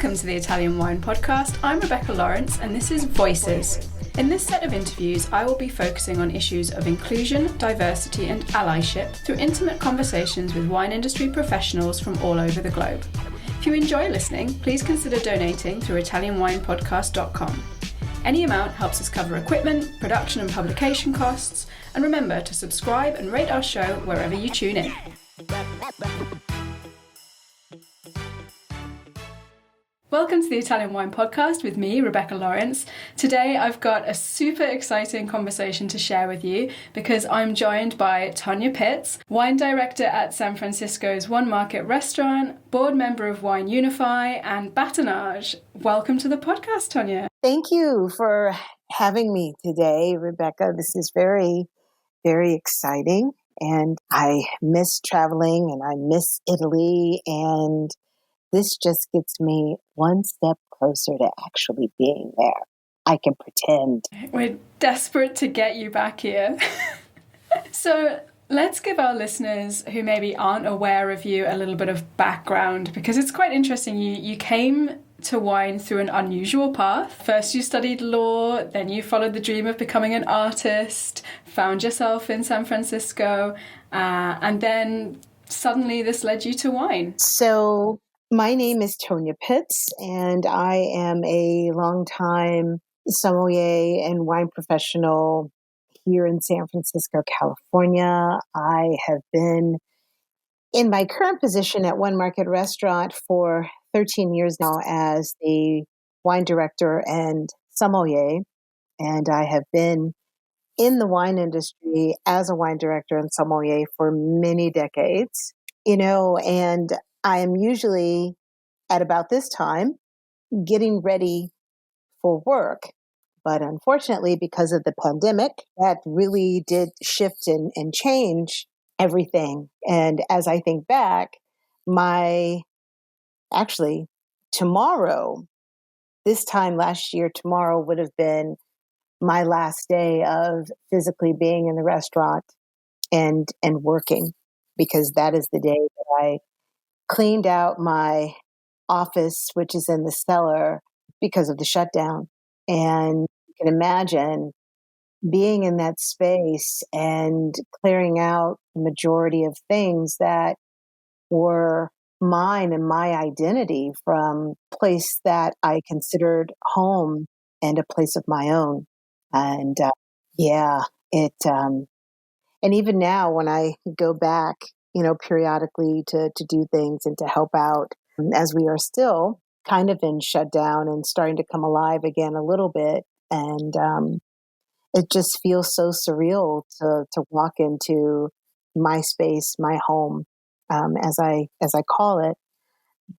Welcome to the Italian Wine Podcast. I'm Rebecca Lawrence and this is Voices. In this set of interviews, I will be focusing on issues of inclusion, diversity and allyship through intimate conversations with wine industry professionals from all over the globe. If you enjoy listening, please consider donating through ItalianWinePodcast.com. Any amount helps us cover equipment, production and publication costs, and remember to subscribe and rate our show wherever you tune in. Welcome to the Italian Wine Podcast with me, Rebecca Lawrence. Today I've got a super exciting conversation to share with you because I'm joined by Tonya Pitts, wine director at San Francisco's One Market Restaurant, board member of Wine Unify, and Batonnage. Welcome to the podcast, Tonya. Thank you for having me today, Rebecca. This is very, very exciting. And I miss traveling and I miss Italy. And this just gets me one step closer to actually being there. I can pretend. We're desperate to get you back here. So let's give our listeners who maybe aren't aware of you a little bit of background, because it's quite interesting. You came to wine through an unusual path. First you studied law, then you followed the dream of becoming an artist, found yourself in San Francisco, and then suddenly this led you to wine. So my name is Tonya Pitts, and I am a longtime sommelier and wine professional here in San Francisco, California. I have been in my current position at One Market Restaurant for 13 years now as the wine director and sommelier, and I have been in the wine industry as a wine director and sommelier for many decades, and I am usually at about this time getting ready for work. But unfortunately, because of the pandemic, that really did shift and change everything. And as I think back, tomorrow, this time last year, tomorrow would have been my last day of physically being in the restaurant and working, because that is the day that I cleaned out my office, which is in the cellar because of the shutdown. And you can imagine being in that space and clearing out the majority of things that were mine and my identity from a place that I considered home and a place of my own. And and even now when I go back, periodically to do things and to help out, as we are still kind of in shutdown and starting to come alive again a little bit. And it just feels so surreal to walk into my space, my home, as I call it.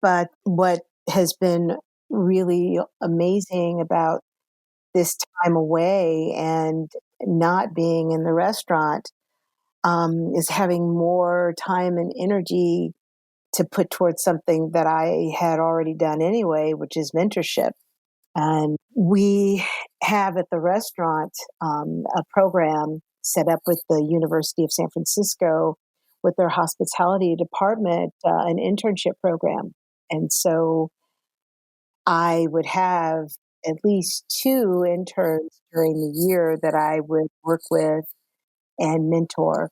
But what has been really amazing about this time away and not being in the restaurant is having more time and energy to put towards something that I had already done anyway, which is mentorship. And we have at the restaurant a program set up with the University of San Francisco with their hospitality department, an internship program. And so I would have at least 2 interns during the year that I would work with and mentor,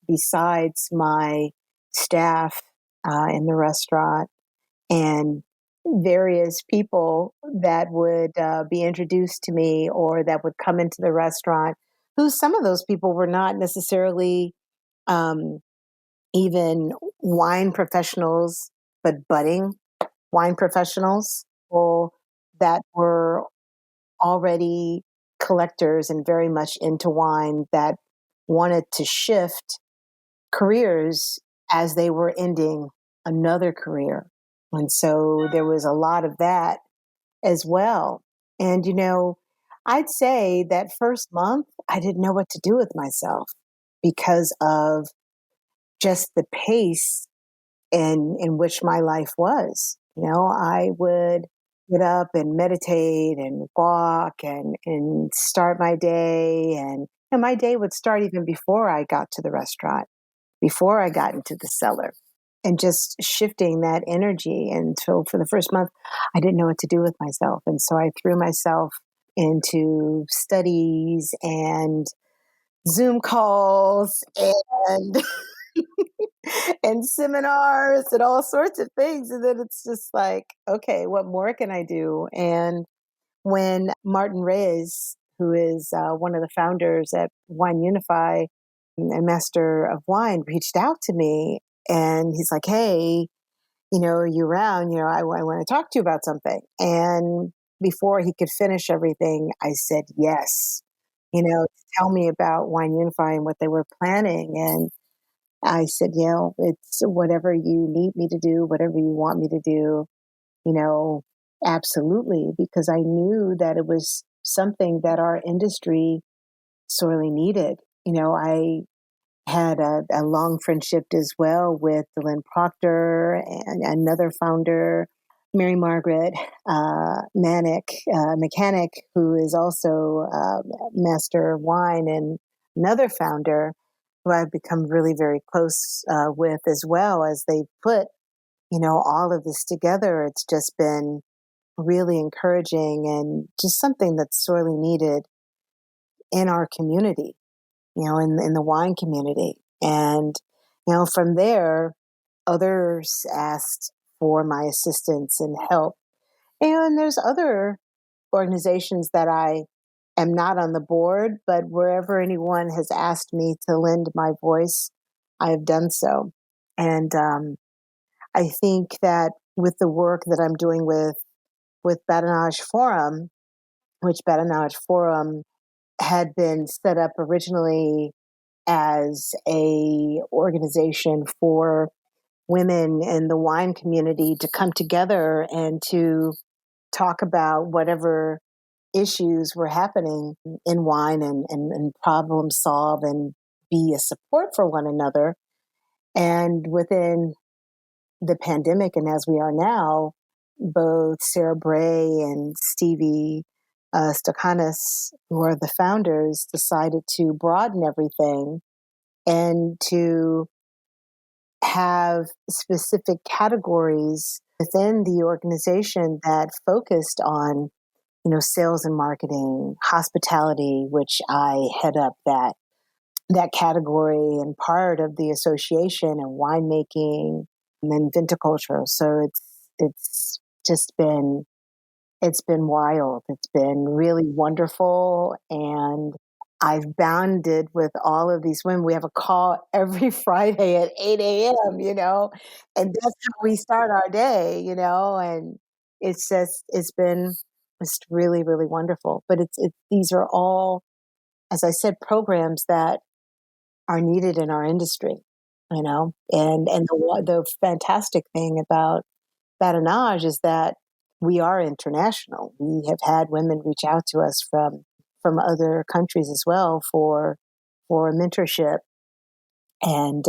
besides my staff in the restaurant and various people that would be introduced to me or that would come into the restaurant, who some of those people were not necessarily even wine professionals, but budding wine professionals, people that were already collectors and very much into wine that wanted to shift careers as they were ending another career. And so there was a lot of that as well. And, I'd say that first month, I didn't know what to do with myself because of just the pace in which my life was. I would get up and meditate and walk and start my day. And my day would start even before I got to the restaurant, before I got into the cellar. and just shifting that energy. And so for the first month, I didn't know what to do with myself. And so I threw myself into studies and Zoom calls and and seminars and all sorts of things. And then it's just like, okay, what more can I do? And when Martin Reyes, who is one of the founders at Wine Unify, a master of wine, reached out to me and he's like, hey, are you around? I want to talk to you about something. And before he could finish everything, I said, yes, tell me about Wine Unify and what they were planning. And I said, it's whatever you need me to do, whatever you want me to do, you know, absolutely, because I knew that it was something that our industry sorely needed. I had a long friendship as well with Lynn Proctor and another founder, Mary Margaret Mechanic, who is also master of wine, and another founder who I've become really very close with as well. As they put, all of this together, it's just been really encouraging and just something that's sorely needed in our community, in the wine community. And, from there, others asked for my assistance and help. And there's other organizations that I am not on the board, but wherever anyone has asked me to lend my voice, I have done so. And I think that with the work that I'm doing with Badinage Forum, which Badinage Forum had been set up originally as a organization for women in the wine community to come together and to talk about whatever issues were happening in wine and problem solve and be a support for one another. And within the pandemic, and as we are now, both Sarah Bray and Stevie Stakanis, who are the founders, decided to broaden everything and to have specific categories within the organization that focused on, sales and marketing, hospitality, which I head up that category and part of the association, and winemaking and viticulture. So it's just been wild. It's been really wonderful. And I've bonded with all of these women. We have a call every Friday at 8 a.m., and that's how we start our day, and it's been just really, really wonderful. But these are all, as I said, programs that are needed in our industry, and the fantastic thing about Badinage is that we are international. We have had women reach out to us from other countries as well for mentorship and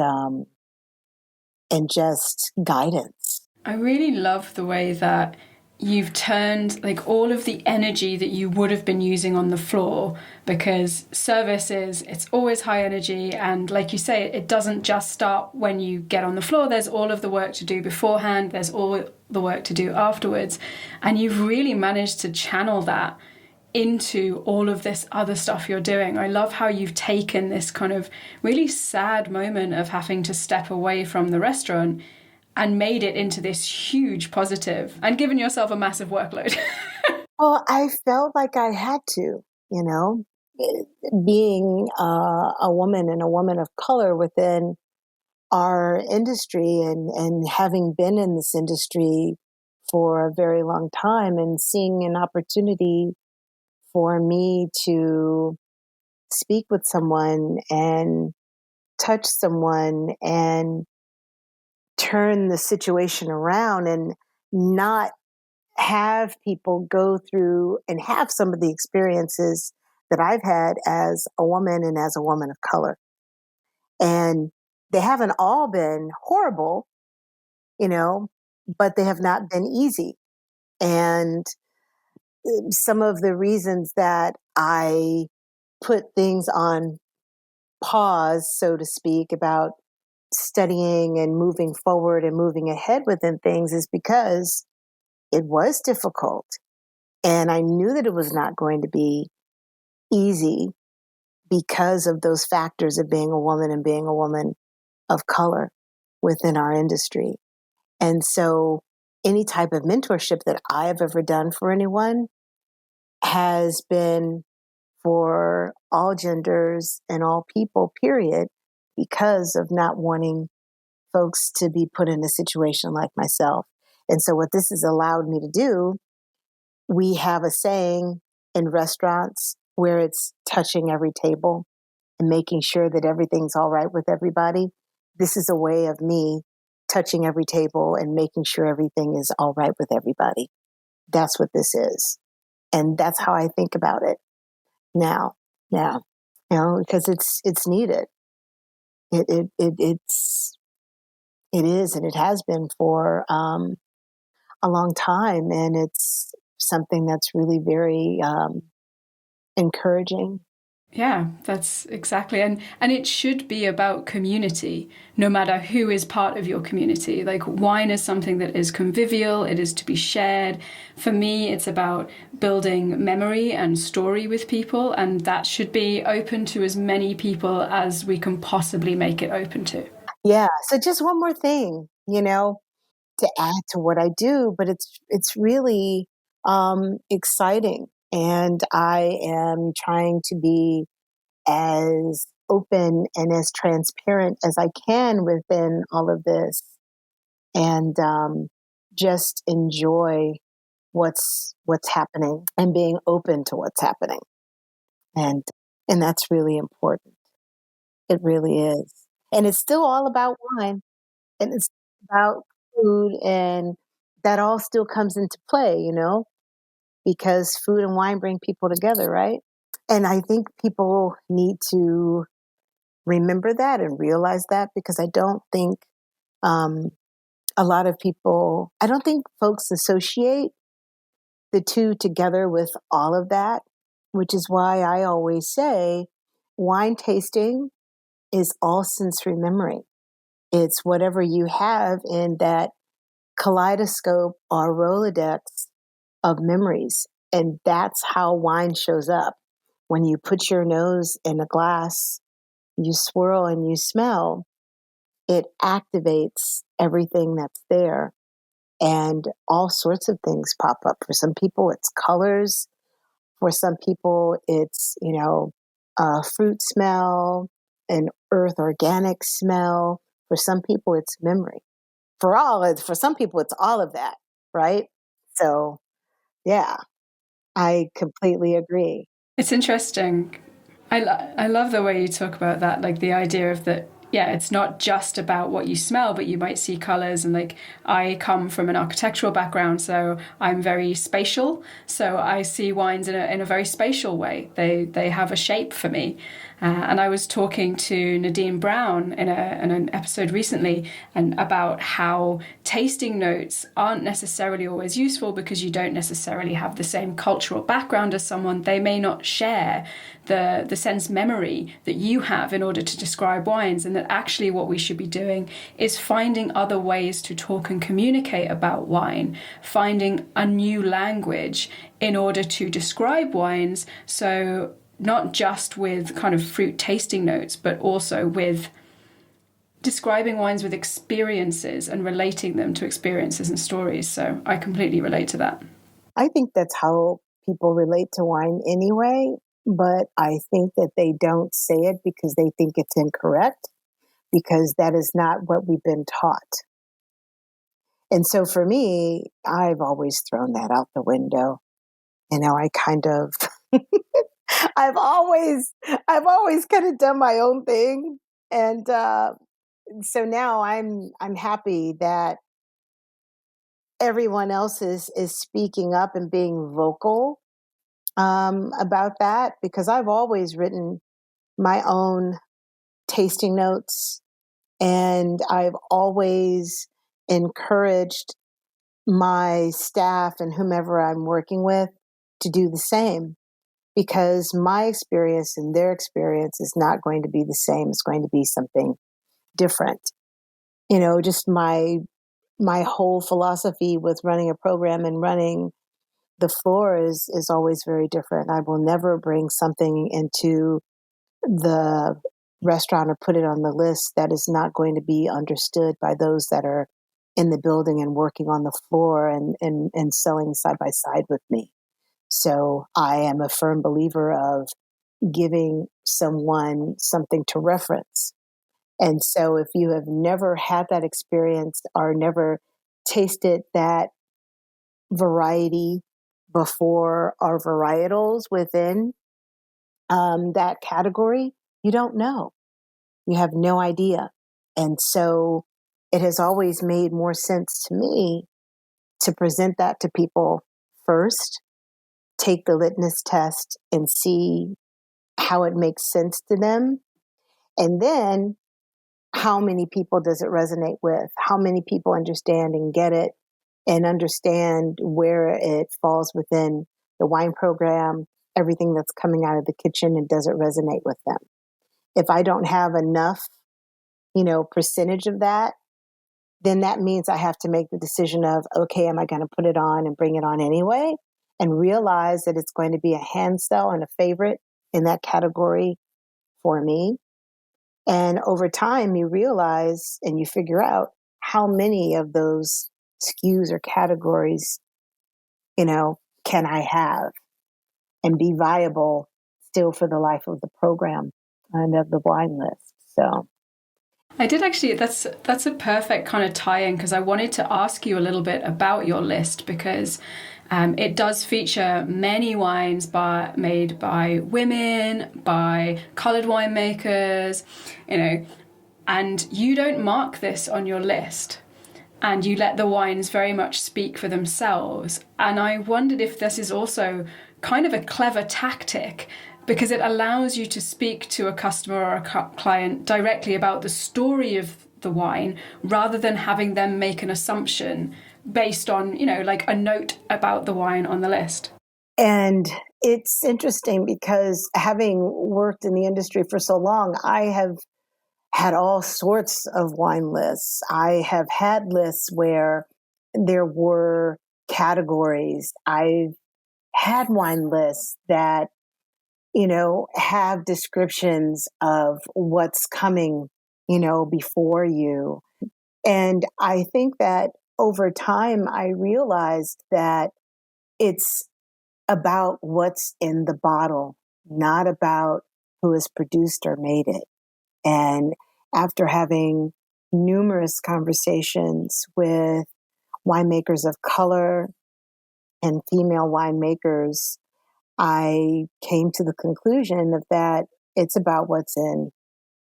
just guidance. I really love the way that you've turned like all of the energy that you would have been using on the floor, because service it's always high energy, and like you say, it doesn't just start when you get on the floor. There's all of the work to do beforehand, there's all the work to do afterwards, and you've really managed to channel that into all of this other stuff you're doing. I love how you've taken this kind of really sad moment of having to step away from the restaurant and made it into this huge positive and given yourself a massive workload. Well, I felt like I had to, being a woman and a woman of color within our industry, and having been in this industry for a very long time, and seeing an opportunity for me to speak with someone and touch someone and turn the situation around, and not have people go through and have some of the experiences that I've had as a woman and as a woman of color. And they haven't all been horrible, but they have not been easy. And some of the reasons that I put things on pause, so to speak, about studying and moving forward and moving ahead within things is because it was difficult. And I knew that it was not going to be easy because of those factors of being a woman and being a woman of color within our industry. And so any type of mentorship that I have ever done for anyone has been for all genders and all people, period, because of not wanting folks to be put in a situation like myself. And so what this has allowed me to do, we have a saying in restaurants where it's touching every table and making sure that everything's all right with everybody. This is a way of me touching every table and making sure everything is all right with everybody. That's what this is. And that's how I think about it now, because it's needed. It is, and it has been for a long time, and it's something that's really very encouraging. Yeah, that's exactly. And it should be about community, no matter who is part of your community. Like, wine is something that is convivial, it is to be shared. For me, it's about building memory and story with people, and that should be open to as many people as we can possibly make it open to. Yeah. So just one more thing, to add to what I do, but it's really exciting. And I am trying to be as open and as transparent as I can within all of this, and just enjoy what's happening and being open to what's happening, and that's really important. It really is, and it's still all about wine, and it's about food, and that all still comes into play, because food and wine bring people together, right? And I think people need to remember that and realize that, because I don't think um, I don't think folks associate the two together with all of that, which is why I always say wine tasting is all sensory memory. It's whatever you have in that kaleidoscope or Rolodex of memories. And that's how wine shows up. When you put your nose in a glass, you swirl and you smell, it activates everything that's there. And all sorts of things pop up. For some people, it's colors. For some people, it's, fruit smell, an earth organic smell. For some people, it's memory. For some people, it's all of that, right? So, yeah, I completely agree. It's interesting. I love the way you talk about that, like the idea of that. Yeah, it's not just about what you smell, but you might see colors. And like, I come from an architectural background, so I'm very spatial. So I see wines in a very spatial way. They have a shape for me. And I was talking to Nadine Brown in an episode recently, and about how tasting notes aren't necessarily always useful because you don't necessarily have the same cultural background as someone. They may not share the sense memory that you have in order to describe wines, and that actually what we should be doing is finding other ways to talk and communicate about wine, finding a new language in order to describe wines. So not just with kind of fruit tasting notes, but also with describing wines with experiences and relating them to experiences and stories. So I completely relate to that. I think that's how people relate to wine anyway, but I think that they don't say it because they think it's incorrect, because that is not what we've been taught. And so for me, I've always thrown that out the window. I kind of I've always kind of done my own thing, and so now I'm happy that everyone else is speaking up and being vocal about that, because I've always written my own tasting notes, and I've always encouraged my staff and whomever I'm working with to do the same, because my experience and their experience is not going to be the same. It's going to be something different. just my whole philosophy with running a program and running the floor is always very different. I will never bring something into the restaurant or put it on the list that is not going to be understood by those that are in the building and working on the floor and selling side by side with me. So I am a firm believer of giving someone something to reference. And so if you have never had that experience or never tasted that variety before or varietals within that category, you don't know. You have no idea. And so it has always made more sense to me to present that to people first, take the litmus test and see how it makes sense to them. And then how many people does it resonate with? How many people understand and get it and understand where it falls within the wine program, everything that's coming out of the kitchen, and does it resonate with them? If I don't have enough, percentage of that, then that means I have to make the decision of, okay, am I going to put it on and bring it on anyway? And realize that it's going to be a hand sell and a favorite in that category for me. And over time, you realize and you figure out how many of those SKUs or categories, can I have and be viable still for the life of the program and of the wine list. So I did actually, that's a perfect kind of tie-in, because I wanted to ask you a little bit about your list, because it does feature many wines made by women, by coloured winemakers, and you don't mark this on your list. And you let the wines very much speak for themselves. And I wondered if this is also kind of a clever tactic, because it allows you to speak to a customer or a client directly about the story of the wine, rather than having them make an assumption based on, like a note about the wine on the list. And it's interesting because having worked in the industry for so long, I have had all sorts of wine lists. I have had lists where there were categories. I've had wine lists that, have descriptions of what's coming, before you. And I think that over time, I realized that it's about what's in the bottle, not about who has produced or made it. And after having numerous conversations with winemakers of color and female winemakers, I came to the conclusion of that it's about what's in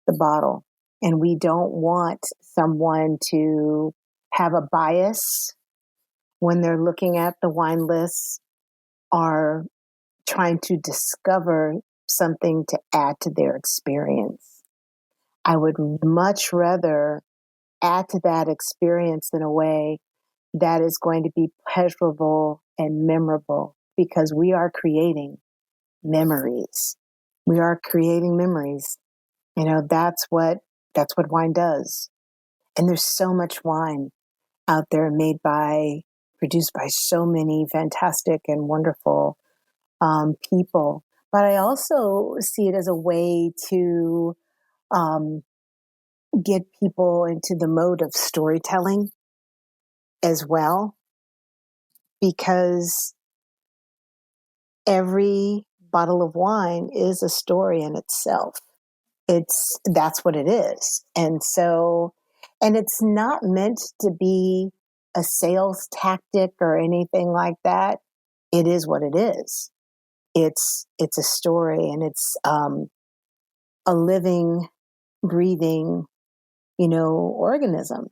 the bottle. And we don't want someone to have a bias when they're looking at the wine lists or trying to discover something to add to their experience. I would much rather add to that experience in a way that is going to be pleasurable and memorable, because we are creating memories. We are creating memories. That's what wine does. And there's so much wine out there produced by so many fantastic and wonderful people. But I also see it as a way to get people into the mode of storytelling as well, because every bottle of wine is a story in itself. That's what it is. And it's not meant to be a sales tactic or anything like that. It is what it is. It's a story, and it's a living, breathing, organism.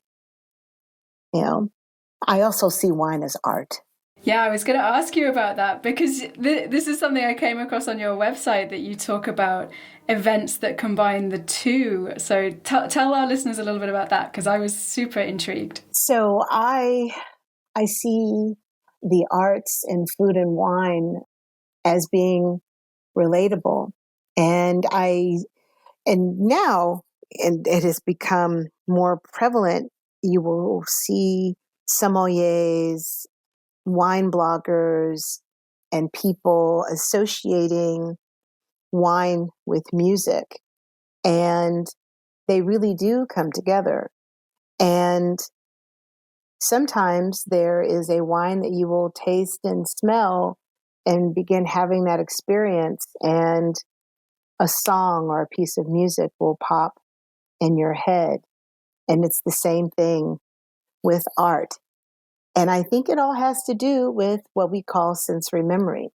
I also see wine as art. Yeah, I was going to ask you about that, because this is something I came across on your website, that you talk about events that combine the two. So tell our listeners a little bit about that, because I was super intrigued. So I see the arts in food and wine as being relatable. And now it has become more prevalent, you will see sommeliers, wine bloggers, and people associating wine with music. And they really do come together. And sometimes there is a wine that you will taste and smell and begin having that experience, and a song or a piece of music will pop in your head. And it's the same thing with art. And I think it all has to do with what we call sensory memory.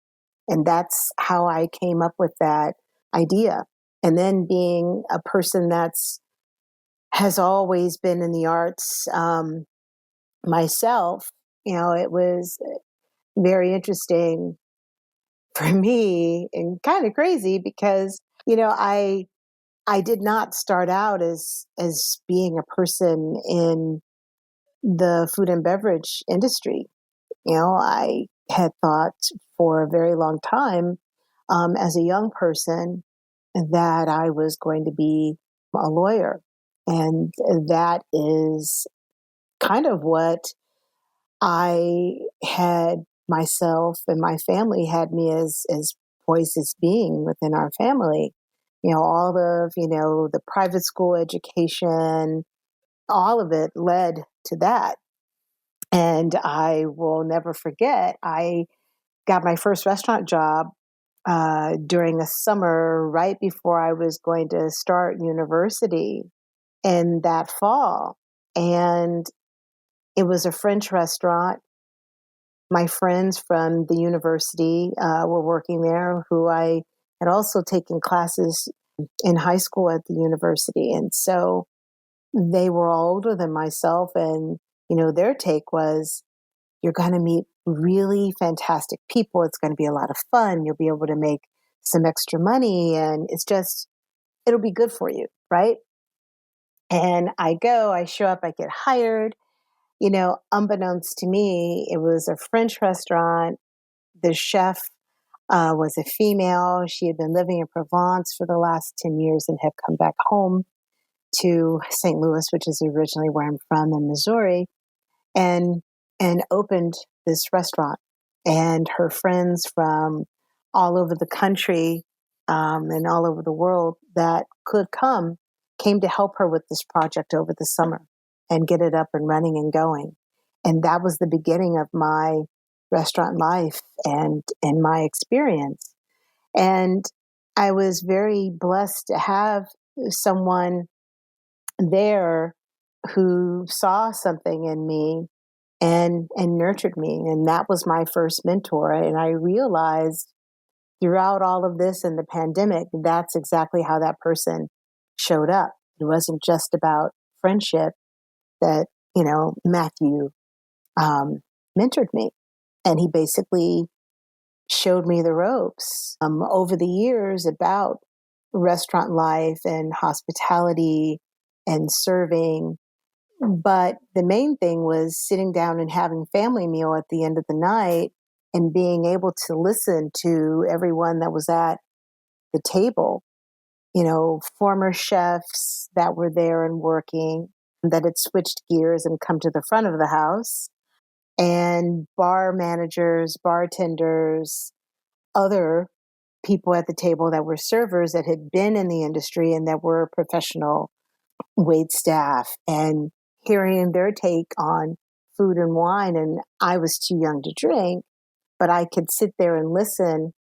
And that's how I came up with that idea. And then being a person that's has always been in the arts myself, it was very interesting for me and kind of crazy because, I did not start out as being a person in the food and beverage industry. I had thought for a very long time, as a young person, that I was going to be a lawyer. And that is kind of what I had myself and my family had me as poised as being within our family. All of, the private school education, all of it led to that. And I will never forget, I got my first restaurant job during a summer right before I was going to start university in that fall. And it was a French restaurant. My friends from the university were working there, who I had also taken classes in high school at the university. And so they were all older than myself. And, their take was, you're going to meet really fantastic people. It's going to be a lot of fun. You'll be able to make some extra money. And it'll be good for you. Right. And I show up, I get hired. Unbeknownst to me, it was a French restaurant. The chef was a female. She had been living in Provence for the last 10 years and had come back home to St. Louis, which is originally where I'm from in Missouri, and opened this restaurant. And her friends from all over the country and all over the world that could came to help her with this project over the summer and get it up and running and going. And that was the beginning of my restaurant life and my experience. And I was very blessed to have someone there who saw something in me and nurtured me. And that was my first mentor. And I realized throughout all of this and the pandemic, that's exactly how that person showed up. It wasn't just about friendship that, Matthew mentored me. And he basically showed me the ropes over the years about restaurant life and hospitality and serving. But the main thing was sitting down and having family meal at the end of the night and being able to listen to everyone that was at the table, former chefs that were there and working, that had switched gears and come to the front of the house, and bar managers, bartenders, other people at the table that were servers that had been in the industry and that were professional wait staff, and hearing their take on food and wine. And I was too young to drink, but I could sit there and listen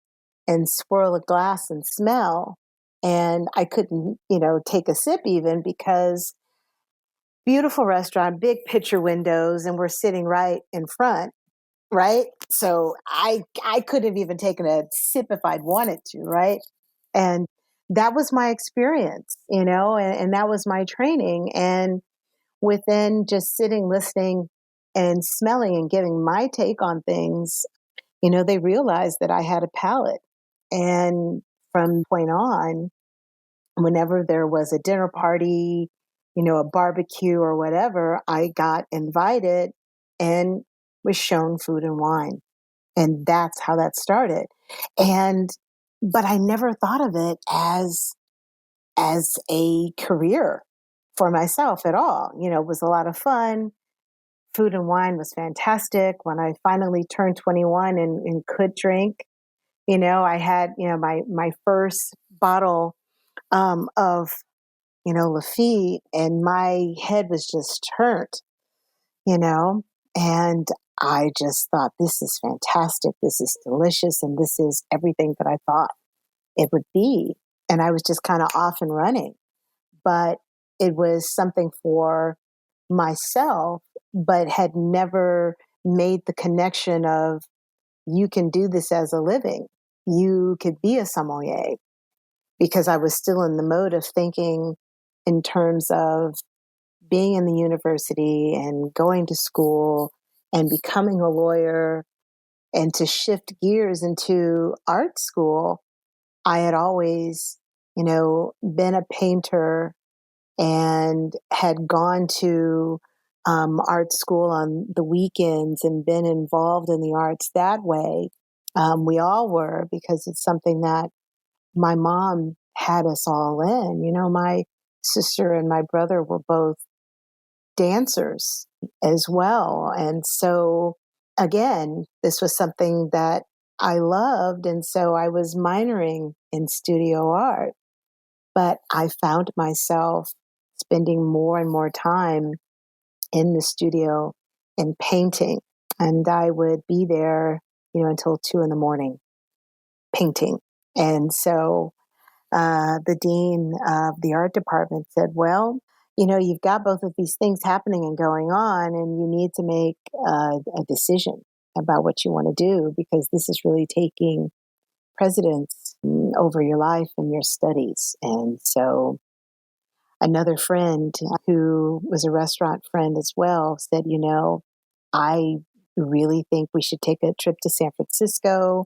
and swirl a glass and smell. And I couldn't, take a sip even because beautiful restaurant, big picture windows, and we're sitting right in front. Right. So I could have even taken a sip if I'd wanted to. Right. And that was my experience, and that was my training. And within just sitting, listening and smelling and giving my take on things, they realized that I had a palate. And from point on, whenever there was a dinner party, a barbecue or whatever, I got invited and was shown food and wine. And that's how that started. But I never thought of it as a career for myself at all. It was a lot of fun. Food and wine was fantastic. When I finally turned 21 and could drink, I had, my first bottle of, Lafitte, and my head was just turned, you know, and I just thought, this is fantastic. This is delicious. And this is everything that I thought it would be. And I was just kind of off and running. But it was something for myself, but had never made the connection of, you can do this as a living. You could be a sommelier, because I was still in the mode of thinking in terms of being in the university and going to school and becoming a lawyer, and to shift gears into art school. I had always, been a painter and had gone to art school on the weekends and been involved in the arts that way. We all were, because it's something that my mom had us all in. My sister and my brother were both dancers as well. And so, again, this was something that I loved. And so I was minoring in studio art. But I found myself spending more and more time in the studio and painting. And I would be there, until 2 a.m. painting. And so the dean of the art department said, well, you've got both of these things happening and going on, and you need to make a decision about what you want to do, because this is really taking precedence over your life and your studies. And so another friend who was a restaurant friend as well said, I really think we should take a trip to San Francisco.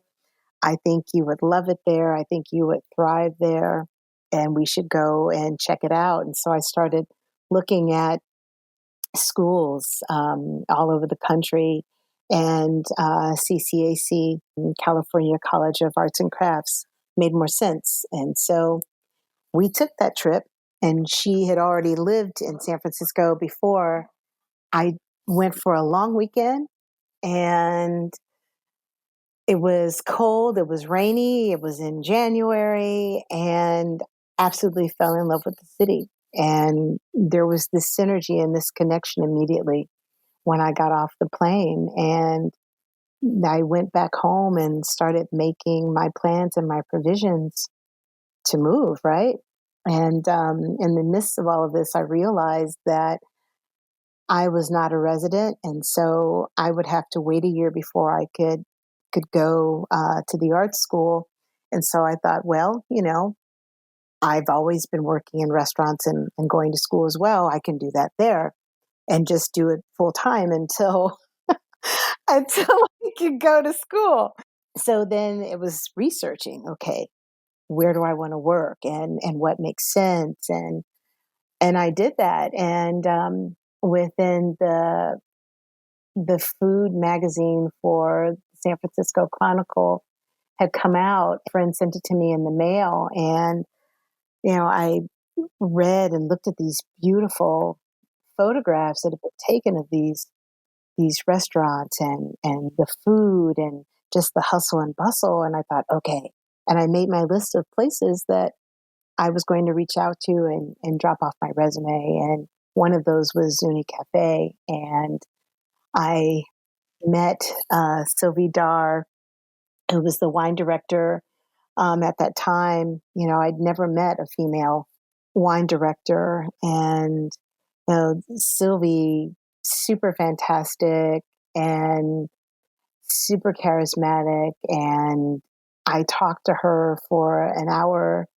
I think you would love it there. I think you would thrive there, and we should go and check it out. And so I started looking at schools all over the country, and CCAC, California College of Arts and Crafts, made more sense. And so we took that trip, and she had already lived in San Francisco before. I went for a long weekend, and it was cold, it was rainy, it was in January, and absolutely fell in love with the city. And there was this synergy and this connection immediately when I got off the plane. And I went back home and started making my plans and my provisions to move, right? And in the midst of all of this, I realized that I was not a resident, and so I would have to wait a year before I could go to the art school. And so I thought, well, I've always been working in restaurants and going to school as well. I can do that there and just do it full time until until I could go to school. So then it was researching. Okay, where do I want to work, and what makes sense, and I did that. And within the food magazine for San Francisco Chronicle had come out. A friend sent it to me in the mail, and I read and looked at these beautiful photographs that had been taken of these restaurants and the food and just the hustle and bustle. And I thought, okay. And I made my list of places that I was going to reach out to and drop off my resume. And one of those was Zuni Cafe. And I met Sylvie Dar, who was the wine director at that time. I'd never met a female wine director. And Sylvie, super fantastic and super charismatic. And I talked to her for an hour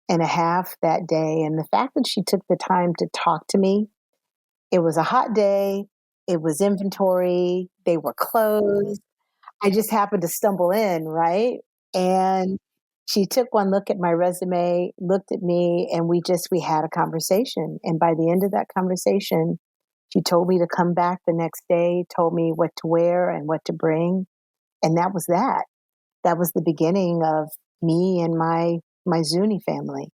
and a half that day. And the fact that she took the time to talk to me, it was a hot day. It was inventory. They were closed. I just happened to stumble in, right? And she took one look at my resume, looked at me, and we had a conversation. And by the end of that conversation, she told me to come back the next day, told me what to wear and what to bring. And that was that. That was the beginning of me and my Zuni family.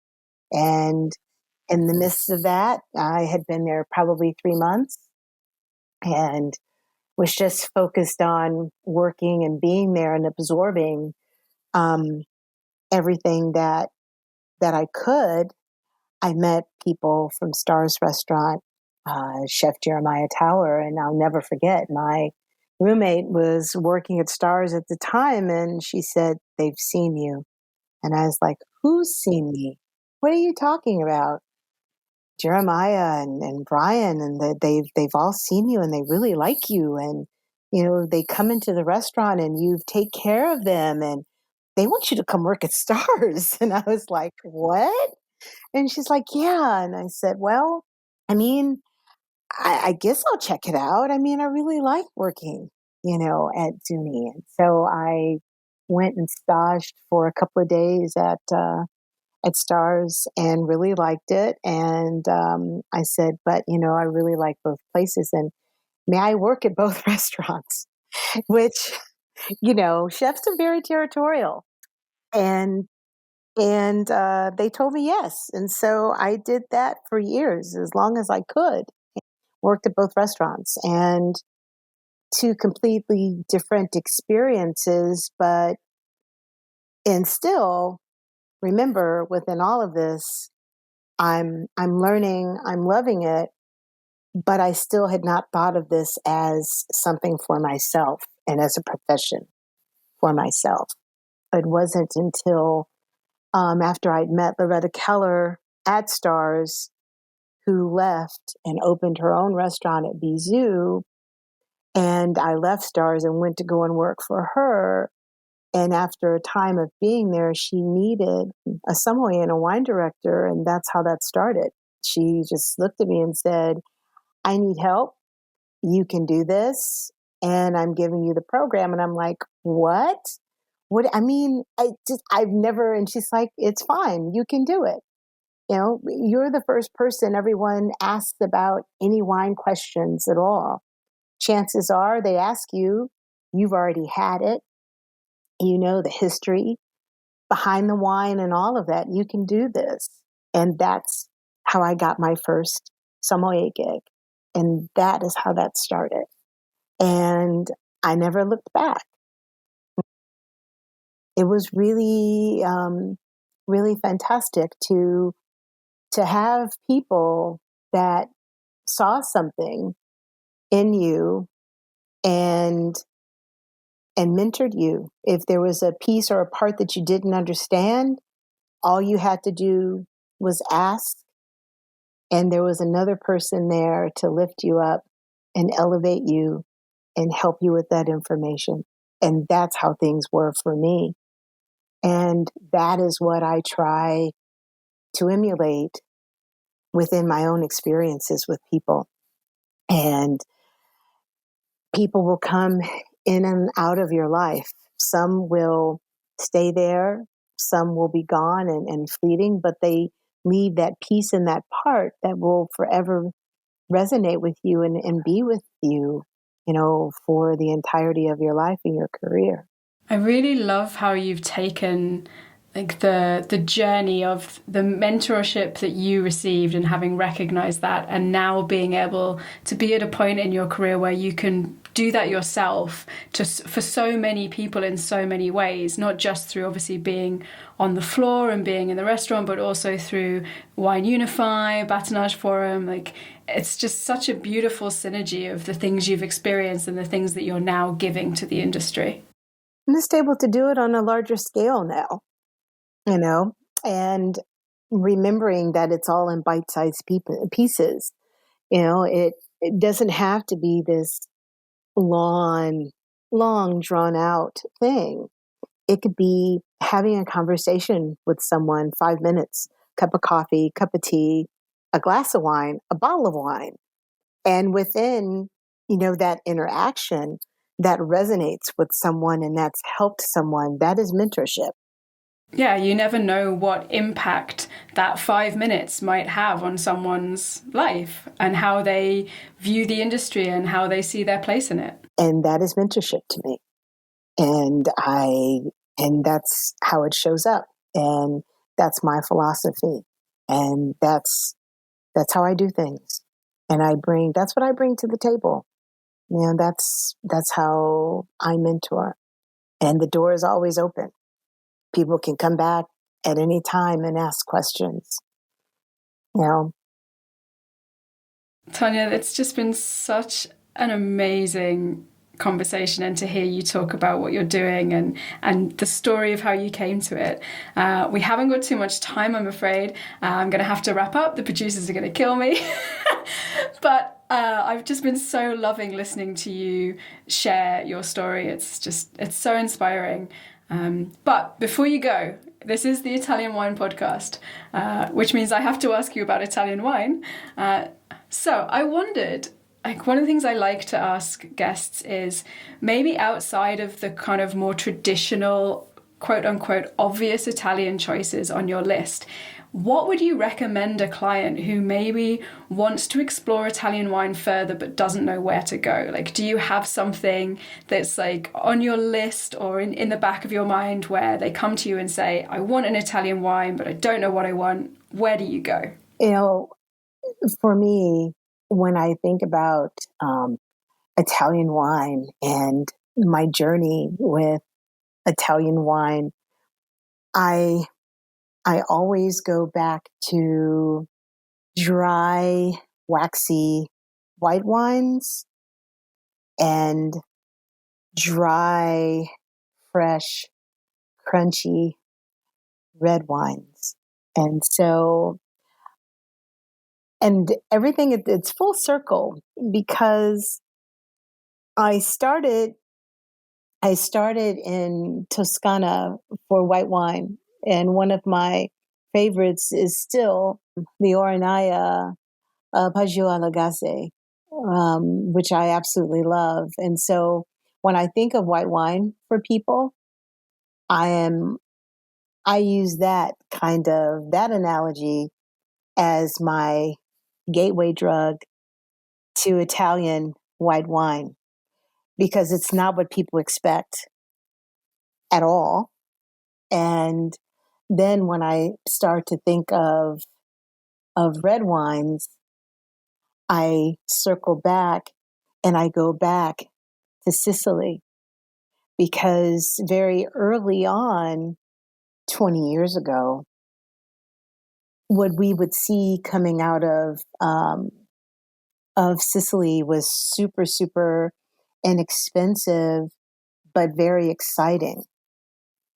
And in the midst of that, I had been there probably 3 months and was just focused on working and being there and absorbing um, everything that I could. I met people from Star's Restaurant, Chef Jeremiah Tower, and I'll never forget, my roommate was working at Star's at the time, and she said, "They've seen you." And I was like, "Who's seen me? What are you talking about?" Jeremiah and Brian, and they've all seen you, and they really like you, and they come into the restaurant, and you take care of them, and they want you to come work at Stars. And I was like, "What?" And she's like, "Yeah." And I said, "Well, I mean, I guess I'll check it out. I mean, I really like working, at Zuni." And so I went and staged for a couple of days at Stars and really liked it. And I said, "But, I really like both places. And may I work at both restaurants?" Which, chefs are very territorial. And they told me yes. And so I did that for years, as long as I could, worked at both restaurants, and two completely different experiences. And still, remember, within all of this, I'm learning, I'm loving it, but I still had not thought of this as something for myself and as a profession for myself. It wasn't until after I'd met Loretta Keller at Stars, who left and opened her own restaurant at Bizou, and I left Stars and went to go and work for her. And after a time of being there, she needed a sommelier and a wine director, and that's how that started. She just looked at me and said, "I need help. You can do this, and I'm giving you the program." And I'm like, "What? What? I mean, I've never." And she's like, "It's fine. You can do it. You're the first person everyone asks about any wine questions at all. Chances are they ask you, you've already had it. You know the history behind the wine and all of that. You can do this." And that's how I got my first sommelier gig. And that is how that started. And I never looked back. It was really, really fantastic to have people that saw something in you and mentored you. If there was a piece or a part that you didn't understand, all you had to do was ask, and there was another person there to lift you up and elevate you and help you with that information. And that's how things were for me. And that is what I try to emulate within my own experiences with people. And people will come in and out of your life. Some will stay there, some will be gone and fleeting, but they leave that piece and that part that will forever resonate with you and be with you, for the entirety of your life and your career. I really love how you've taken like the journey of the mentorship that you received and having recognized that, and now being able to be at a point in your career where you can do that yourself for so many people in so many ways, not just through obviously being on the floor and being in the restaurant, but also through Wine Unify, Batonage Forum. Like, it's just such a beautiful synergy of the things you've experienced and the things that you're now giving to the industry. I'm just able to do it on a larger scale now, and remembering that it's all in bite-sized pieces. It doesn't have to be this long drawn out thing. It could be having a conversation with someone, 5 minutes, cup of coffee, cup of tea, a glass of wine, a bottle of wine. And within, that interaction that resonates with someone and that's helped someone, that is mentorship. Yeah, you never know what impact that 5 minutes might have on someone's life and how they view the industry and how they see their place in it. And that is mentorship to me. And that's how it shows up. And that's my philosophy. And that's That's how I do things. And that's what I bring to the table. That's how I mentor. And the door is always open. People can come back at any time and ask questions. Tonya, it's just been such an amazing conversation, and to hear you talk about what you're doing and the story of how you came to it. We haven't got too much time, I'm afraid. I'm going to have to wrap up. The producers are going to kill me. But I've just been so loving listening to you share your story. It's so inspiring. But before you go, this is the Italian Wine Podcast, which means I have to ask you about Italian wine. So I wondered, one of the things I like to ask guests is, maybe outside of the kind of more traditional, quote unquote, obvious Italian choices on your list, what would you recommend a client who maybe wants to explore Italian wine further but doesn't know where to go? Do you have something that's on your list or in the back of your mind where they come to you and say, I want an Italian wine, but I don't know what I want? Where do you go? For me, when I think about Italian wine and my journey with Italian wine, I always go back to dry, waxy white wines and dry, fresh, crunchy red wines. And everything, it's full circle, because I started in Toscana for white wine. And one of my favorites is still the Oranaya Paggio alla Gasse, which I absolutely love. And so when I think of white wine for people, I use that analogy as my gateway drug to Italian white wine, because it's not what people expect at all. And then when I start to think of red wines, I circle back and I go back to Sicily, because very early on, 20 years ago, what we would see coming out of Sicily was super, super inexpensive, but very exciting.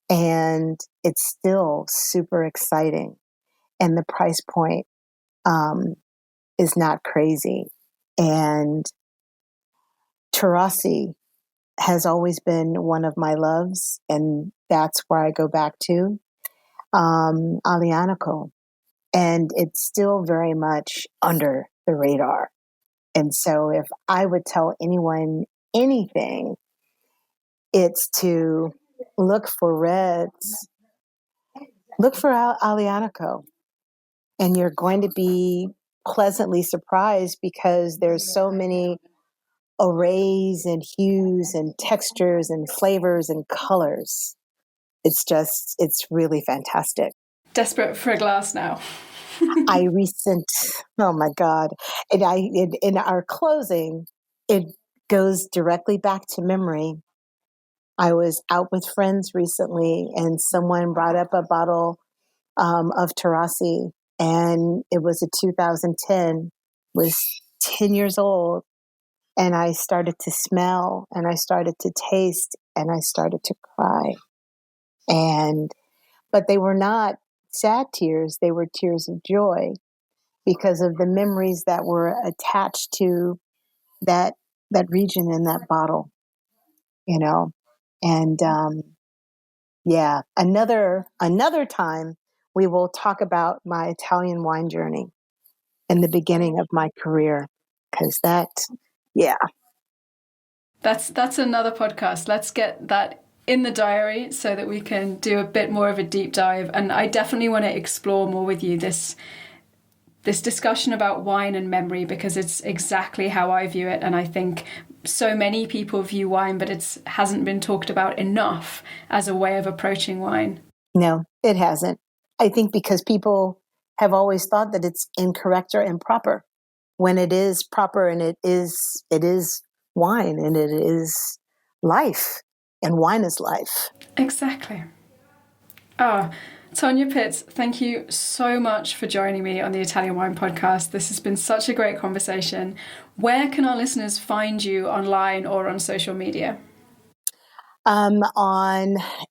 And it's still super exciting. And the price point is not crazy. And Taurasi has always been one of my loves, and that's where I go back to. Aglianico. And it's still very much under the radar. And so if I would tell anyone anything, it's to look for reds, look for Aglianico, and you're going to be pleasantly surprised, because there's so many arrays and hues and textures and flavors and colors. It's really fantastic. Desperate for a glass now. Oh my God. In our closing, it goes directly back to memory. I was out with friends recently, and someone brought up a bottle of Taurasi, and it was a 2010, was 10 years old. And I started to smell, and I started to taste, and I started to cry. But they were not sad tears. They were tears of joy, because of the memories that were attached to that region in that bottle, And yeah, another time we will talk about my Italian wine journey and the beginning of my career, because that's another podcast. Let's get that in the diary so that we can do a bit more of a deep dive. And I definitely want to explore more with you this discussion about wine and memory, because it's exactly how I view it. And I think so many people view wine, but it hasn't been talked about enough as a way of approaching wine. No, it hasn't. I think because people have always thought that it's incorrect or improper when it is proper, and it is wine, and it is life, and wine is life. Exactly. Tonya Pitts, thank you so much for joining me on the Italian Wine Podcast. This has been such a great conversation. Where can our listeners find you online or on social media? On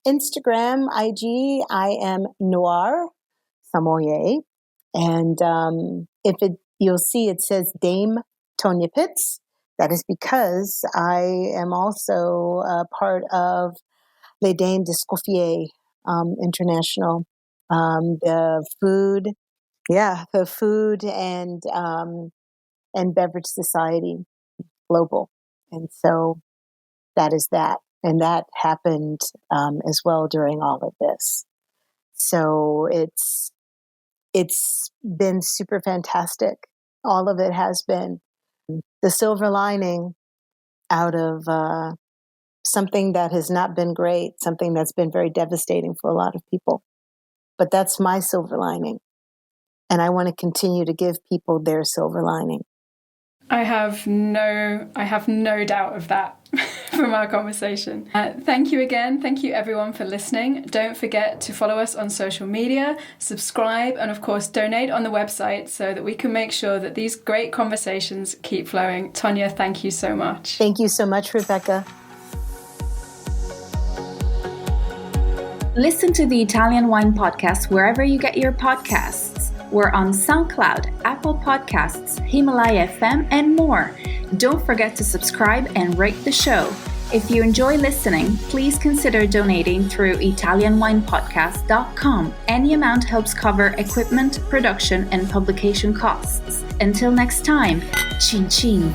Instagram, IG, I am Noir Samoyer. And you'll see it says Dame Tonya Pitts. That is because I am also a part of Les Dames d'Escoffier International, the food and beverage society global. And so that is that. And that happened as well during all of this. So it's been super fantastic. All of it has been. The silver lining out of something that has not been great, something that's been very devastating for a lot of people. But that's my silver lining. And I want to continue to give people their silver lining. I have no doubt of that from our conversation. Thank you again. Thank you everyone for listening. Don't forget to follow us on social media, subscribe, and of course donate on the website so that we can make sure that these great conversations keep flowing. Tonya, thank you so much. Thank you so much, Rebecca. Listen to the Italian Wine Podcast wherever you get your podcasts. We're on SoundCloud, Apple Podcasts, Himalaya FM, and more. Don't forget to subscribe and rate the show. If you enjoy listening, please consider donating through ItalianWinePodcast.com. Any amount helps cover equipment, production, and publication costs. Until next time, chin chin.